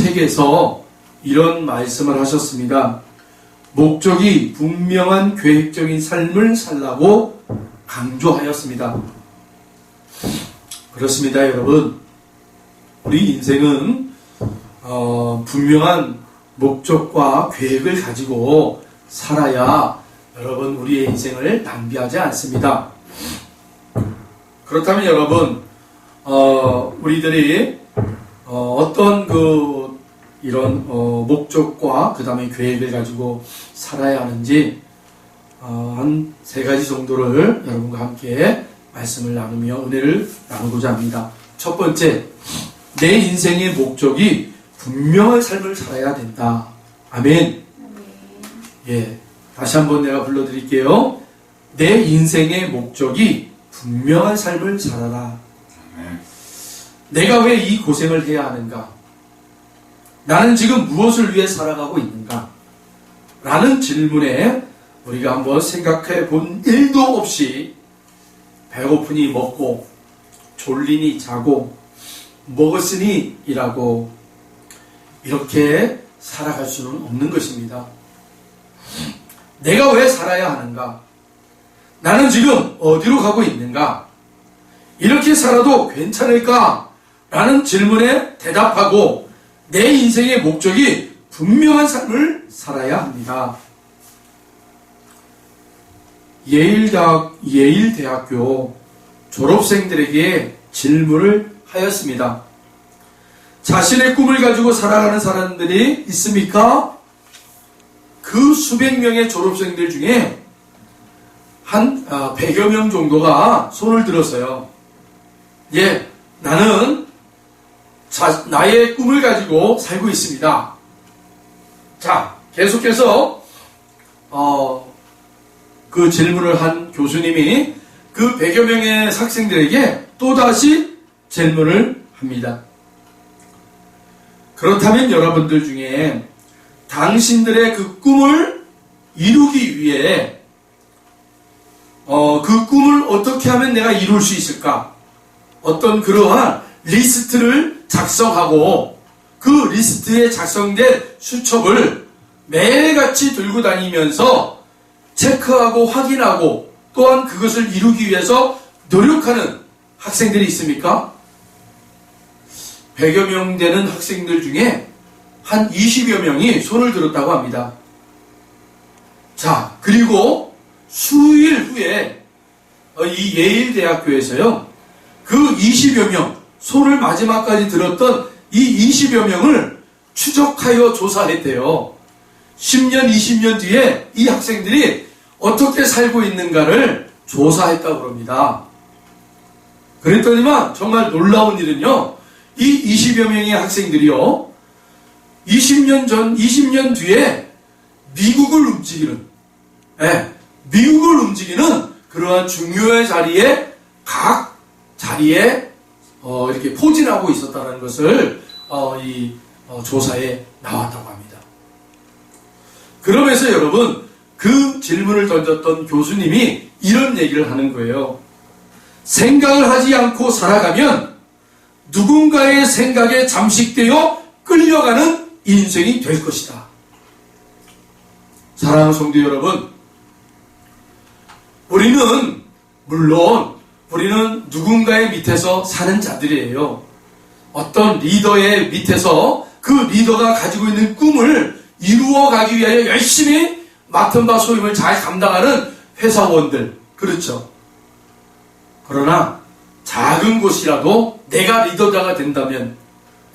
책에서 이런 말씀을 하셨습니다. 목적이 분명한 계획적인 삶을 살라고 강조하였습니다. 그렇습니다, 여러분. 우리 인생은 분명한 목적과 계획을 가지고 살아야 여러분 우리의 인생을 낭비하지 않습니다. 그렇다면 여러분 우리들이 어떤 이런 목적과 그 다음에 계획을 가지고 살아야 하는지 한 3가지 정도를 여러분과 함께 말씀을 나누며 은혜를 나누고자 합니다. 첫 번째, 내 인생의 목적이 분명한 삶을 살아야 된다. 아멘. 예, 다시 한번 내가 불러드릴게요. 내 인생의 목적이 분명한 삶을 살아라. 내가 왜 이 고생을 해야 하는가? 나는 지금 무엇을 위해 살아가고 있는가? 라는 질문에 우리가 한번 생각해 본 일도 없이 배고프니 먹고 졸리니 자고 먹었으니 일하고 이렇게 살아갈 수는 없는 것입니다. 내가 왜 살아야 하는가? 나는 지금 어디로 가고 있는가? 이렇게 살아도 괜찮을까? 라는 질문에 대답하고 내 인생의 목적이 분명한 삶을 살아야 합니다. 예일대학교 졸업생들에게 질문을 하였습니다. 자신의 꿈을 가지고 살아가는 사람들이 있습니까? 그 수백 명의 졸업생들 중에 한 100여 명 정도가 손을 들었어요. 예, 나는 나의 꿈을 가지고 살고 있습니다. 자, 계속해서 그 질문을 한 교수님이 그 100여 명의 학생들에게 또다시 질문을 합니다. 그렇다면 여러분들 중에 당신들의 그 꿈을 이루기 위해 그 꿈을 어떻게 하면 내가 이룰 수 있을까? 어떤 그러한 리스트를 작성하고 그 리스트에 작성된 수첩을 매일같이 들고 다니면서 체크하고 확인하고 또한 그것을 이루기 위해서 노력하는 학생들이 있습니까? 100여 명 되는 학생들 중에 한 20여 명이 손을 들었다고 합니다. 자, 그리고 수일 후에 이 예일대학교에서요, 그 20여 명, 손을 마지막까지 들었던 이 20여 명을 추적하여 조사했대요. 10년, 20년 뒤에 이 학생들이 어떻게 살고 있는가를 조사했다고 합니다. 그랬더니만 정말 놀라운 일은요, 이 20여 명의 학생들이요, 20년 뒤에 미국을 움직이는, 미국을 움직이는 그러한 중요한 자리에, 각 자리에, 이렇게 포진하고 있었다는 것을, 조사에 나왔다고 합니다. 그러면서 여러분, 그 질문을 던졌던 교수님이 이런 얘기를 하는 거예요. 생각을 하지 않고 살아가면 누군가의 생각에 잠식되어 끌려가는 인생이 될 것이다. 사랑하는 성도 여러분, 우리는 누군가의 밑에서 사는 자들이에요. 어떤 리더의 밑에서 그 리더가 가지고 있는 꿈을 이루어가기 위하여 열심히 맡은 바 소임을 잘 감당하는 회사원들, 그렇죠. 그러나 작은 곳이라도 내가 리더자가 된다면,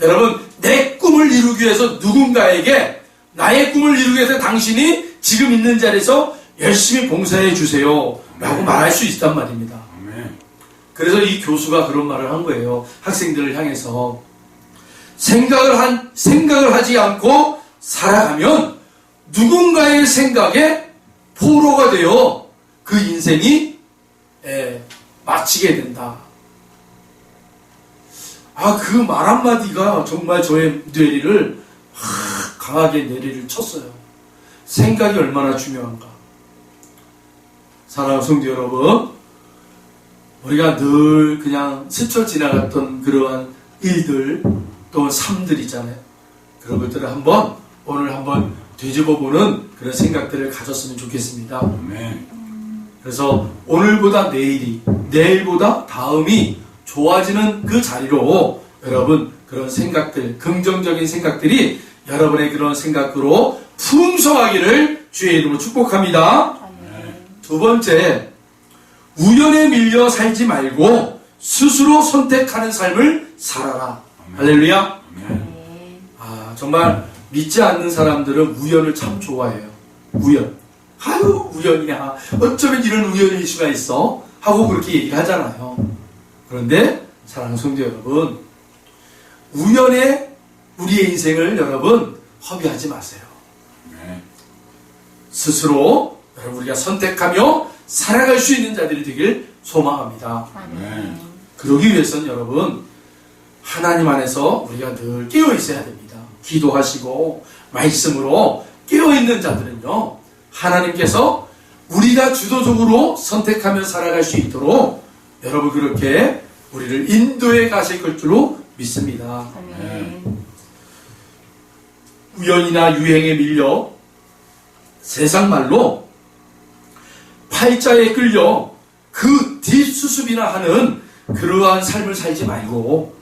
여러분, 내 꿈을 이루기 위해서 누군가에게 나의 꿈을 이루기 위해서 당신이 지금 있는 자리에서 열심히 봉사해 주세요 라고 말할 수 있단 말입니다. 그래서 이 교수가 그런 말을 한 거예요. 학생들을 향해서 생각을 하지 않고 살아가면 누군가의 생각에 포로가 되어 그 인생이 마치게 된다. 그 말 한마디가 정말 저의 뇌리를 강하게 뇌리를 쳤어요. 생각이 얼마나 중요한가. 사랑하는 성도 여러분, 우리가 늘 그냥 스쳐 지나갔던 그러한 일들 또 삶들 있잖아요. 그런 것들을 오늘 한번 되짚어보는 그런 생각들을 가졌으면 좋겠습니다. 아멘. 그래서 오늘보다 내일이, 내일보다 다음이 좋아지는 그 자리로 여러분 그런 생각들, 긍정적인 생각들이 여러분의 그런 생각으로 풍성하기를 주의 이름으로 축복합니다. 두 번째, 우연에 밀려 살지 말고 스스로 선택하는 삶을 살아라. 할렐루야. 정말 믿지 않는 사람들은 우연을 참 좋아해요. 우연. 아유, 우연이야. 어쩌면 이런 우연일 수가 있어. 하고 그렇게 얘기를 하잖아요. 그런데 사랑하는 성도 여러분, 우연에 우리의 인생을 여러분 허비하지 마세요. 스스로 여러분 우리가 선택하며 살아갈 수 있는 자들이 되길 소망합니다. 그러기 위해서는 여러분 하나님 안에서 우리가 늘 깨어 있어야 됩니다. 기도하시고 말씀으로 깨어 있는 자들은요, 하나님께서 우리가 주도적으로 선택하며 살아갈 수 있도록 여러분 그렇게 우리를 인도해 가실 것 줄로 믿습니다. 우연이나 유행에 밀려 세상 말로 팔자에 끌려 그 뒷수습이나 하는 그러한 삶을 살지 말고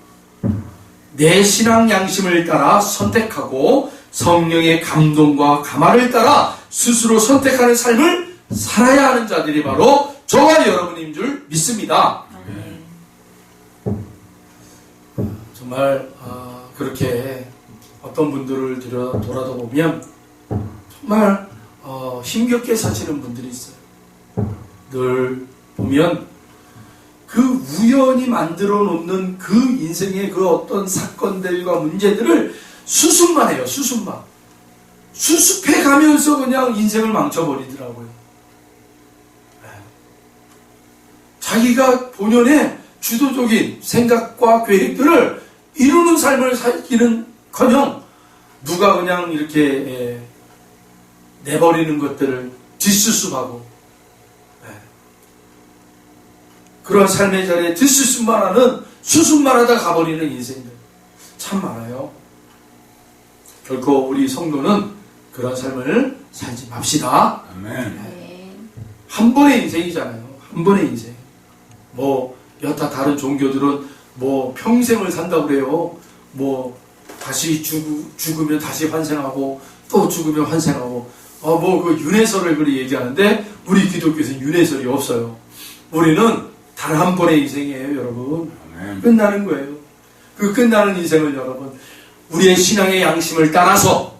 내 신앙 양심을 따라 선택하고 성령의 감동과 감화를 따라 스스로 선택하는 삶을 살아야 하는 자들이 바로 저와 여러분인 줄 믿습니다. 정말 그렇게 어떤 분들을 돌아다 보면 정말 힘겹게 사시는 분들이 있어요. 늘 보면 그 우연히 만들어 놓는 그 인생의 그 어떤 사건들과 문제들을 수습만 해요. 수습만. 수습해 가면서 그냥 인생을 망쳐버리더라고요. 자기가 본연의 주도적인 생각과 계획들을 이루는 삶을 살기는커녕 누가 그냥 이렇게 내버리는 것들을 뒷수습하고 그런 삶의 자리에 뒷수습만 하는 수습만 하다 가버리는 인생들 참 많아요. 결코 우리 성도는 그런 삶을 살지 맙시다. 한 번의 인생이잖아요. 한 번의 인생. 여타 다른 종교들은 평생을 산다고 그래요. 다시 죽으면 다시 환생하고 또 죽으면 환생하고 그 윤회설을 그리 얘기하는데 우리 기독교에서는 윤회설이 없어요. 우리는 단 한 번의 인생이에요, 여러분. 끝나는 거예요. 그 끝나는 인생을 여러분 우리의 신앙의 양심을 따라서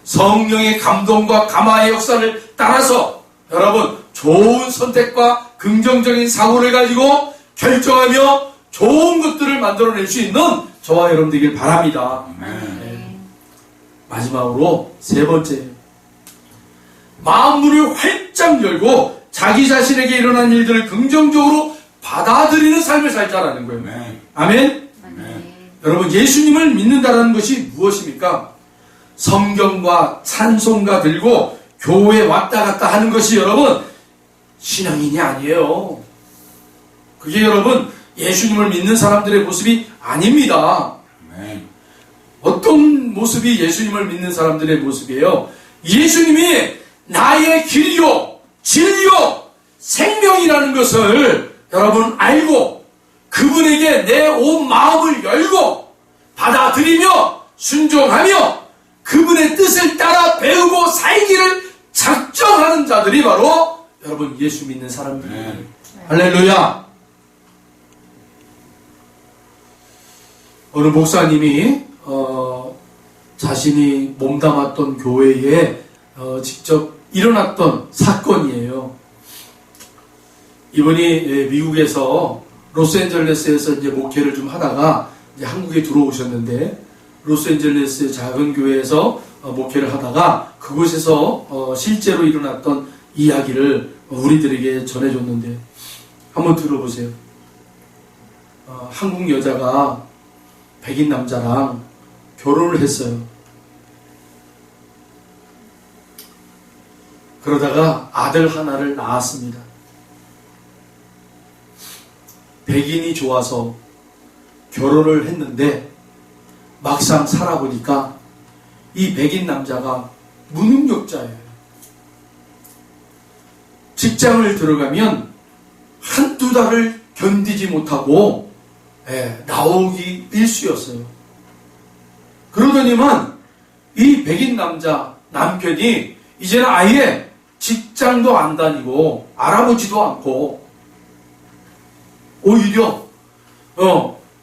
성령의 감동과 감화의 역사를 따라서 여러분 좋은 선택과 긍정적인 사고를 가지고 결정하며 좋은 것들을 만들어낼 수 있는 저와 여러분 되길 바랍니다. 마지막으로 세 번째, 마음문을 활짝 열고 자기 자신에게 일어난 일들을 긍정적으로 받아들이는 삶을 살자라는 거예요. 아멘? 여러분 예수님을 믿는다는 것이 무엇입니까? 성경과 찬송가 들고 교회에 왔다 갔다 하는 것이 여러분 신앙인이 아니에요. 그게 여러분 예수님을 믿는 사람들의 모습이 아닙니다. 어떤 모습이 예수님을 믿는 사람들의 모습이에요? 예수님이 나의 길이요 진리요 생명이라는 것을 여러분 알고 그분에게 내 온 마음을 열고 받아들이며 순종하며 그분의 뜻을 따라 배우고 살기를 작정하는 자들이 바로 여러분 예수 믿는 사람들이에요. 할렐루야. 어느 목사님이 자신이 몸담았던 교회에 직접 일어났던 사건이에요. 이분이 미국에서 로스앤젤레스에서 이제 목회를 좀 하다가 이제 한국에 들어오셨는데 로스앤젤레스의 작은 교회에서 목회를 하다가 그곳에서 실제로 일어났던 이야기를 우리들에게 전해줬는데 한번 들어보세요. 한국 여자가 백인 남자랑 결혼을 했어요. 그러다가 아들 하나를 낳았습니다. 백인이 좋아서 결혼을 했는데 막상 살아보니까 이 백인 남자가 무능력자예요. 직장을 들어가면 한두 달을 견디지 못하고 나오기 일쑤였어요. 그러더니만 이 백인 남편이 이제는 아예 직장도 안 다니고 알아보지도 않고 오히려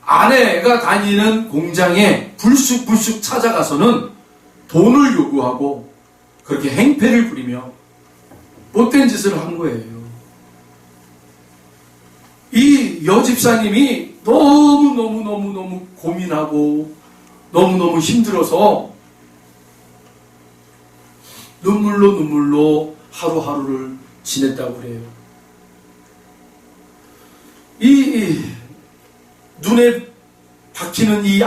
아내가 다니는 공장에 불쑥불쑥 찾아가서는 돈을 요구하고 그렇게 행패를 부리며 못된 짓을 한 거예요. 이 여집사님이 너무 고민하고 너무 힘들어서 눈물로 하루하루를 지냈다고 그래요. 이 눈에 박히는 이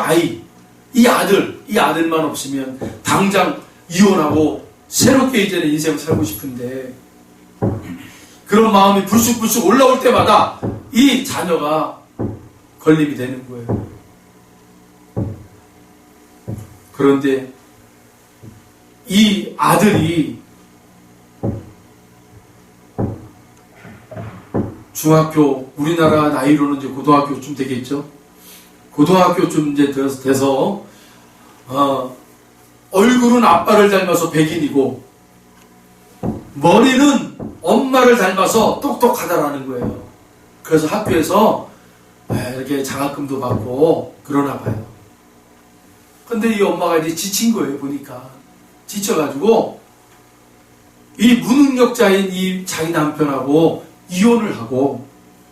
아들만 없으면 당장 이혼하고 새롭게 이제는 인생을 살고 싶은데 그런 마음이 불쑥불쑥 올라올 때마다 이 자녀가 걸림이 되는 거예요. 그런데 이 아들이 중학교, 우리나라 나이로는 이제 고등학교쯤 되겠죠. 고등학교쯤 이제 돼서 얼굴은 아빠를 닮아서 백인이고 머리는 엄마를 닮아서 똑똑하다라는 거예요. 그래서 학교에서 이렇게 장학금도 받고 그러나 봐요. 근데 이 엄마가 이제 지친 거예요. 보니까 지쳐가지고 이 무능력자인 이 자기 남편하고 이혼을 하고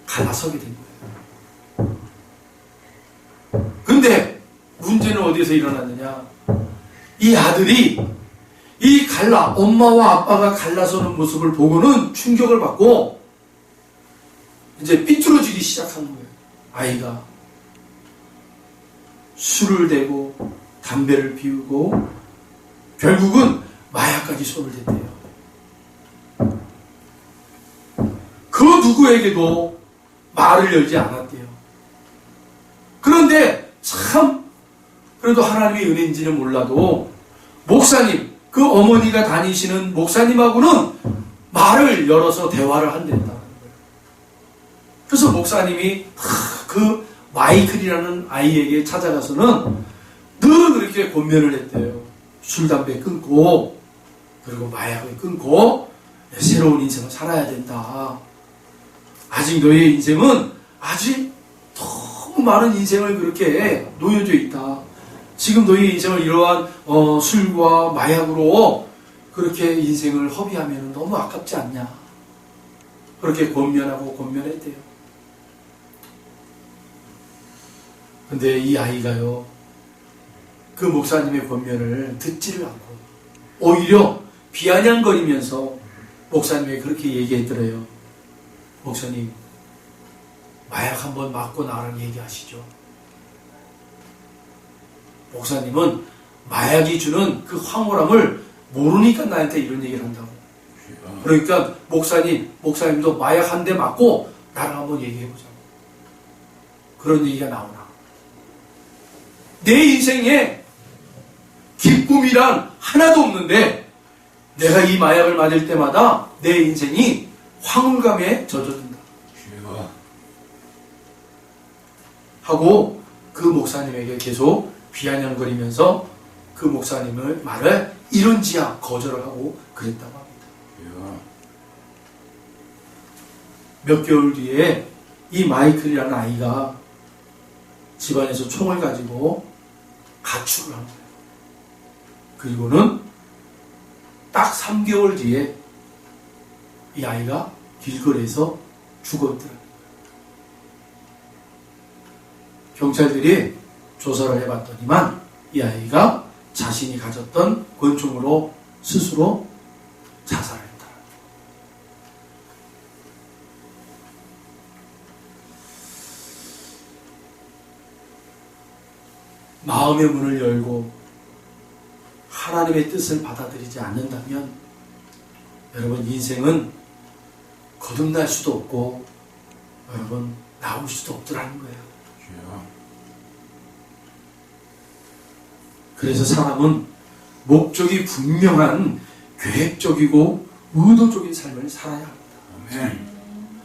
갈라서게 된 거예요. 근데 문제는 어디서 일어났느냐? 이 아들이 엄마와 아빠가 갈라서는 모습을 보고는 충격을 받고 이제 삐뚤어지기 시작한 거예요. 아이가 술을 대고 담배를 피우고 결국은 마약까지 손을 댔대요. 그 누구에게도 말을 열지 않았대요. 그런데 참 그래도 하나님의 은혜인지는 몰라도 목사님, 그 어머니가 다니시는 목사님하고는 말을 열어서 대화를 한댔다는 거예요. 그래서 목사님이 그 마이클이라는 아이에게 찾아가서는 늘 그렇게 권면을 했대요. 술, 담배 끊고 그리고 마약을 끊고 새로운 인생을 살아야 된다. 아직 너의 인생은 아직 너무 많은 인생을 그렇게 놓여져 있다. 지금 너의 인생을 이러한 술과 마약으로 그렇게 인생을 허비하면 너무 아깝지 않냐. 그렇게 권면했대요. 근데 이 아이가요, 그 목사님의 권면을 듣지를 않고 오히려 비아냥거리면서 목사님에게 그렇게 얘기했더래요. 목사님, 마약 한번 맞고 나랑 얘기하시죠. 목사님은 마약이 주는 그 황홀함을 모르니까 나한테 이런 얘기를 한다고. 그러니까 목사님도 마약 한 대 맞고 나랑 한번 얘기해보자고. 그런 얘기가 나오나. 내 인생에 기쁨이란 하나도 없는데 내가 이 마약을 맞을 때마다 내 인생이 황홀감에 젖어든다. 하고 그 목사님에게 계속 비아냥거리면서 그 목사님의 말을 이런지야 거절을 하고 그랬다고 합니다. 몇 개월 뒤에 이 마이클이라는 아이가 집안에서 총을 가지고 가출을 한 거예요. 그리고는 딱 3개월 뒤에 이 아이가 길거리에서 죽었더라고요. 경찰들이 조사를 해봤더니만 이 아이가 자신이 가졌던 권총으로 스스로 자살했다. 마음의 문을 열고 하나님의 뜻을 받아들이지 않는다면 여러분 인생은 거듭날 수도 없고 여러분 나올 수도 없더라는 거예요. 그래서 사람은 목적이 분명한 계획적이고 의도적인 삶을 살아야 합니다. 아멘.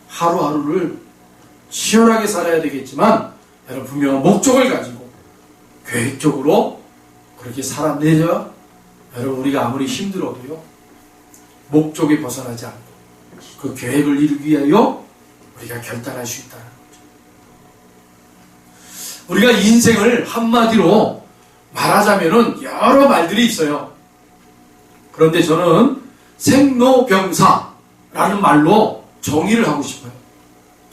하루하루를 치열하게 살아야 되겠지만 여러분 분명한 목적을 가지고 계획적으로 그렇게 살아내야 여러분 우리가 아무리 힘들어도요 목적에 벗어나지 않고 그 계획을 이루기 위하여 우리가 결단할 수 있다는 거죠. 우리가 인생을 한마디로 말하자면은 여러 말들이 있어요. 그런데 저는 생로병사라는 말로 정의를 하고 싶어요.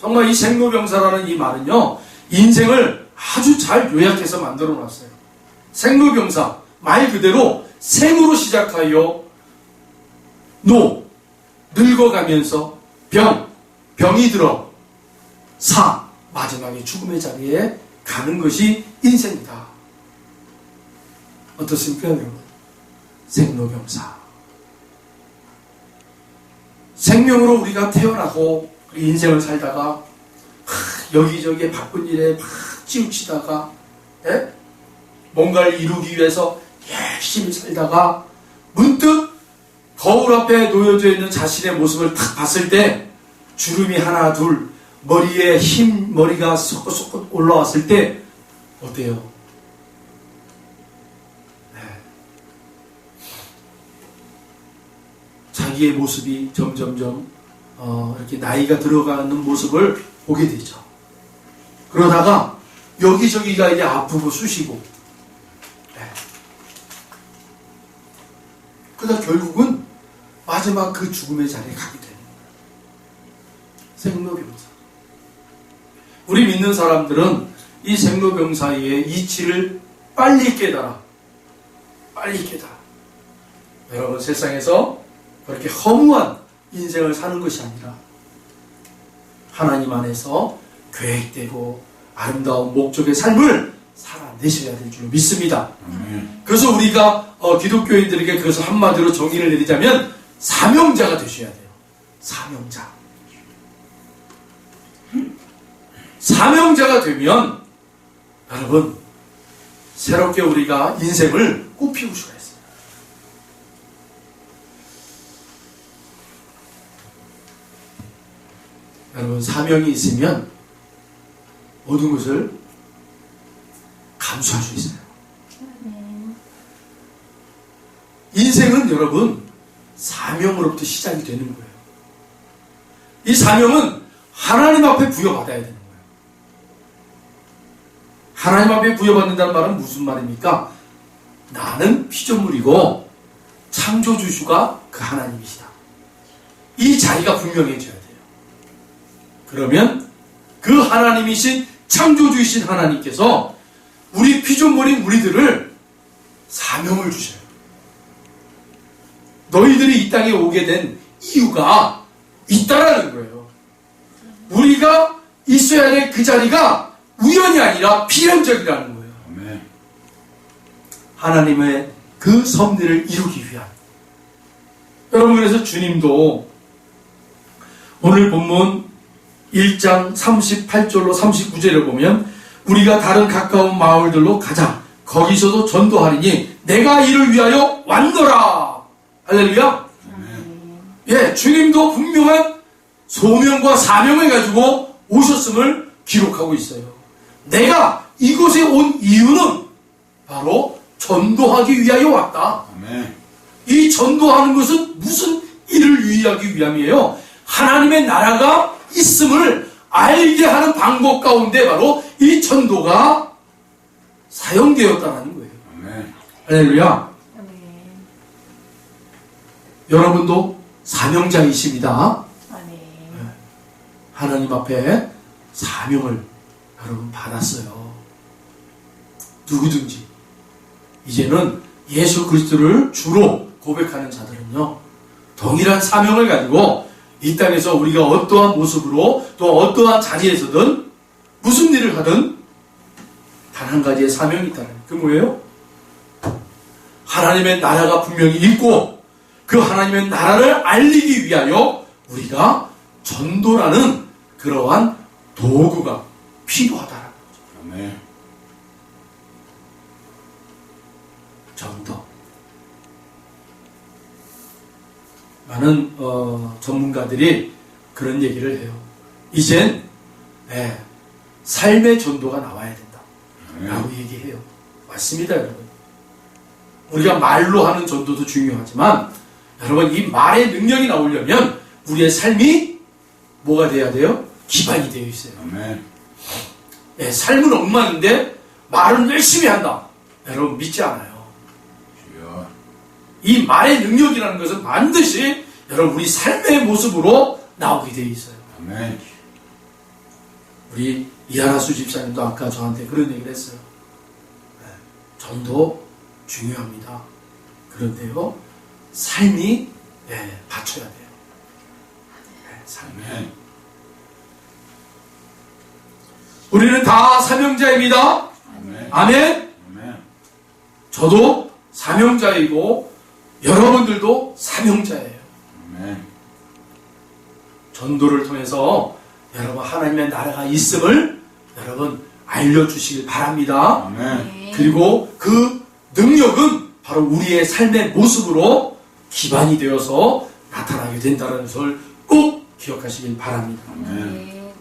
정말 이 생로병사라는 이 말은요, 인생을 아주 잘 요약해서 만들어 놨어요. 생로병사, 말 그대로 생으로 시작하여 늙어가면서 병이 들어 마지막에 죽음의 자리에 가는 것이 인생이다. 어떻습니까, 여러분? 생로병사. 생명으로 우리가 태어나고 인생을 살다가 여기저기에 바쁜 일에 막 치우치다가 뭔가를 이루기 위해서 열심히 살다가 문득 거울 앞에 놓여져 있는 자신의 모습을 딱 봤을 때 주름이 하나 둘 머리에 머리가 솟긋솟긋 올라왔을 때 어때요? 자기의 모습이 점점점 이렇게 나이가 들어가는 모습을 보게 되죠. 그러다가 여기저기가 이제 아프고 쑤시고 그러다 결국은 마지막 그 죽음의 자리에 가게 되는 거예요. 생로병사. 우리 믿는 사람들은 이 생로병사의 이치를 빨리 깨달아. 여러분 세상에서 그렇게 허무한 인생을 사는 것이 아니라 하나님 안에서 계획되고 아름다운 목적의 삶을 살아내셔야 될 줄 믿습니다. 그래서 우리가 기독교인들에게 그것을 한마디로 정의를 내리자면 사명자가 되셔야 돼요. 사명자가 되면 여러분 새롭게 우리가 인생을 꽃피울 수가 있어요. 여러분 사명이 있으면 모든 것을 감수할 수 있어요. 인생은 여러분 사명으로부터 시작이 되는 거예요. 이 사명은 하나님 앞에 부여받아야 되는 거예요. 하나님 앞에 부여받는다는 말은 무슨 말입니까? 나는 피조물이고 창조주주가 그 하나님이시다. 이 자리가 분명해져야 돼요. 그러면 그 하나님이신 창조주이신 하나님께서 우리 피조물인 우리들을 사명을 주셔요. 너희들이 이 땅에 오게 된 이유가 있다라는 거예요. 우리가 있어야 될 그 자리가 우연이 아니라 필연적이라는 거예요. 아멘. 하나님의 그 섭리를 이루기 위한. 여러분 그래서 주님도 오늘 본문 1장 38절로 39절을 보면 우리가 다른 가까운 마을들로 가자. 거기서도 전도하리니 내가 이를 위하여 왔노라. 할렐루야. 예, 주님도 분명한 소명과 사명을 가지고 오셨음을 기록하고 있어요. 내가 이곳에 온 이유는 바로 전도하기 위하여 왔다. 아멘. 이 전도하는 것은 무슨 일을 위하기 위함이에요? 하나님의 나라가 있음을 알게 하는 방법 가운데 바로 이 전도가 사용되었다는 거예요. 아멘. 할렐루야. 여러분도 사명자이십니다. 하나님 앞에 사명을 여러분 받았어요. 누구든지 이제는 예수 그리스도를 주로 고백하는 자들은요 동일한 사명을 가지고 이 땅에서 우리가 어떠한 모습으로 또 어떠한 자리에서든 무슨 일을 하든 단 한 가지의 사명이 있다는 그 뭐예요? 하나님의 나라가 분명히 있고 그 하나님의 나라를 알리기 위하여 우리가 전도라는 그러한 도구가 필요하다는 거죠. 아멘. 전도. 많은 전문가들이 그런 얘기를 해요. 이젠 삶의 전도가 나와야 된다 라고 얘기해요. 맞습니다, 여러분. 우리가 말로 하는 전도도 중요하지만 여러분, 이 말의 능력이 나오려면 우리의 삶이 뭐가 돼야 돼요? 기반이 되어 있어요. 아멘. 삶은 엉망인데 말은 열심히 한다. 여러분, 믿지 않아요. 이 말의 능력이라는 것은 반드시 여러분 우리 삶의 모습으로 나오게 되어 있어요. 아멘. 우리 이하라수 집사님도 아까 저한테 그런 얘기를 했어요. 전도 중요합니다. 그런데요, 삶이 받쳐야 돼요. 삶이. 우리는 다 사명자입니다. 아멘. 아멘. 저도 사명자이고 여러분들도 사명자예요. 아멘. 전도를 통해서 여러분 하나님의 나라가 있음을 여러분 알려주시길 바랍니다. 아멘. 그리고 그 능력은 바로 우리의 삶의 모습으로 기반이 되어서 나타나게 된다는 것을 꼭 기억하시길 바랍니다. 아멘.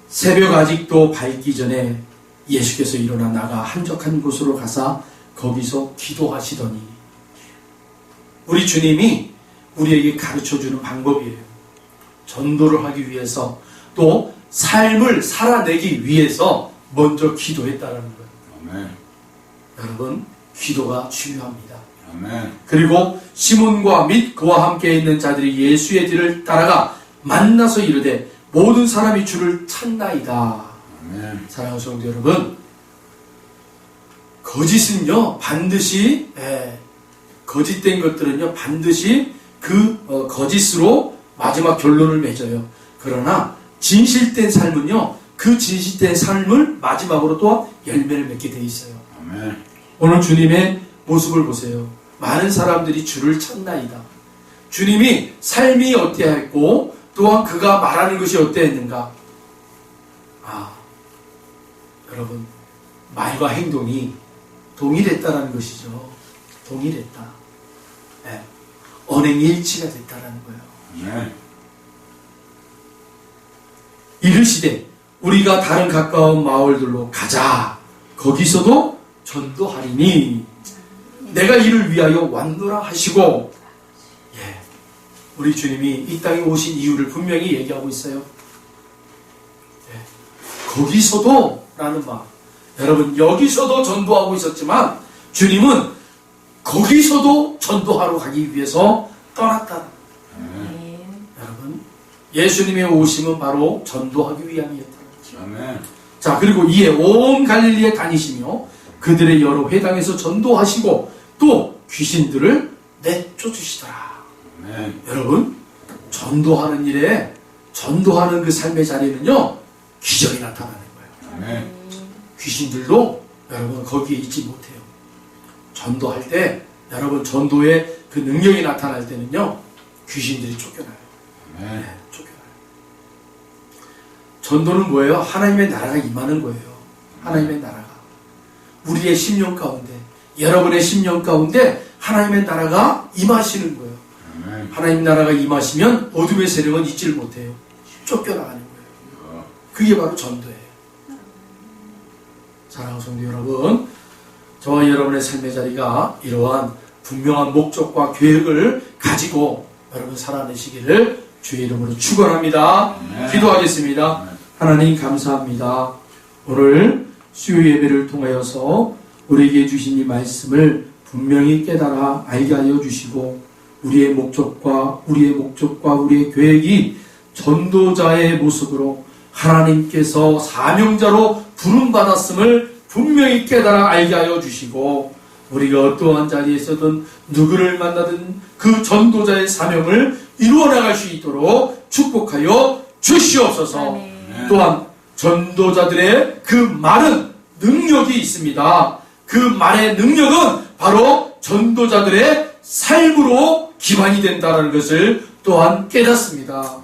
새벽 아직도 밝기 전에 예수께서 일어나 나가 한적한 곳으로 가사 거기서 기도하시더니, 우리 주님이 우리에게 가르쳐주는 방법이에요. 전도를 하기 위해서 또 삶을 살아내기 위해서 먼저 기도했다는 거예요. 아멘. 여러분, 기도가 중요합니다. 아멘. 그리고 시몬과 및 그와 함께 있는 자들이 예수의 뒤를 따라가 만나서 이르되 모든 사람이 주를 찾나이다. 아멘. 사랑하는 성도 여러분, 거짓은요 반드시 거짓된 것들은요 반드시 그 거짓으로 마지막 결론을 맺어요. 그러나 진실된 삶은요 그 진실된 삶을 마지막으로 또 열매를 맺게 돼 있어요. 아멘. 오늘 주님의 모습을 보세요. 많은 사람들이 주를 찾나이다. 주님이 삶이 어떠했고 또한 그가 말하는 것이 어떠했는가. 여러분, 말과 행동이 동일했다라는 것이죠. 동일했다. 언행일치가 됐다라는 거예요. 이르시되 우리가 다른 가까운 마을들로 가자. 거기서도 전도하리니 내가 이를 위하여 왔노라 하시고, 우리 주님이 이 땅에 오신 이유를 분명히 얘기하고 있어요. 거기서도 라는 말. 여러분, 여기서도 전도하고 있었지만 주님은 거기서도 전도하러 가기 위해서 떠났다. 여러분, 예수님의 오심은 바로 전도하기 위함이었다. 자, 그리고 이에 온 갈릴리에 다니시며 그들의 여러 회당에서 전도하시고 또 귀신들을 내쫓으시더라. 여러분, 전도하는 일에, 전도하는 그 삶의 자리는요 기적이 나타나는 거예요. 귀신들도 여러분 거기에 있지 못해요. 전도할 때, 여러분 전도의 그 능력이 나타날 때는요 귀신들이 쫓겨나요. 쫓겨나요. 전도는 뭐예요? 하나님의 나라가 임하는 거예요. 하나님의 나라가 우리의 심령 가운데, 여러분의 심령 가운데 하나님의 나라가 임하시는 거예요. 하나님 나라가 임하시면 어둠의 세력은 있지를 못해요. 쫓겨나가는 거예요. 그게 바로 전도예요. 사랑하는 성도 여러분, 저와 여러분의 삶의 자리가 이러한 분명한 목적과 계획을 가지고 여러분 살아내시기를 주의 이름으로 축원합니다. 기도하겠습니다. 하나님 감사합니다. 오늘 수요 예배를 통하여서 우리에게 주신 이 말씀을 분명히 깨달아 알게 하여 주시고, 우리의 목적과 우리의 계획이 전도자의 모습으로 하나님께서 사명자로 부름받았음을 분명히 깨달아 알게 하여 주시고, 우리가 어떠한 자리에서든 누구를 만나든 그 전도자의 사명을 이루어 나갈 수 있도록 축복하여 주시옵소서. 또한 전도자들의 그 말은 능력이 있습니다. 그 말의 능력은 바로 전도자들의 삶으로 기반이 된다는 것을 또한 깨닫습니다.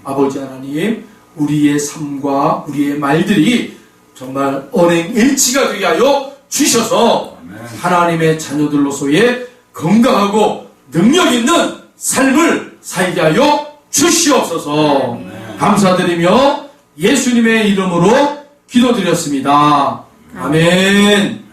아버지 하나님, 우리의 삶과 우리의 말들이 정말 언행일치가 되게 하여 주셔서 하나님의 자녀들로서의 건강하고 능력 있는 삶을 살게 하여 주시옵소서. 감사드리며 예수님의 이름으로 기도드렸습니다. 아멘.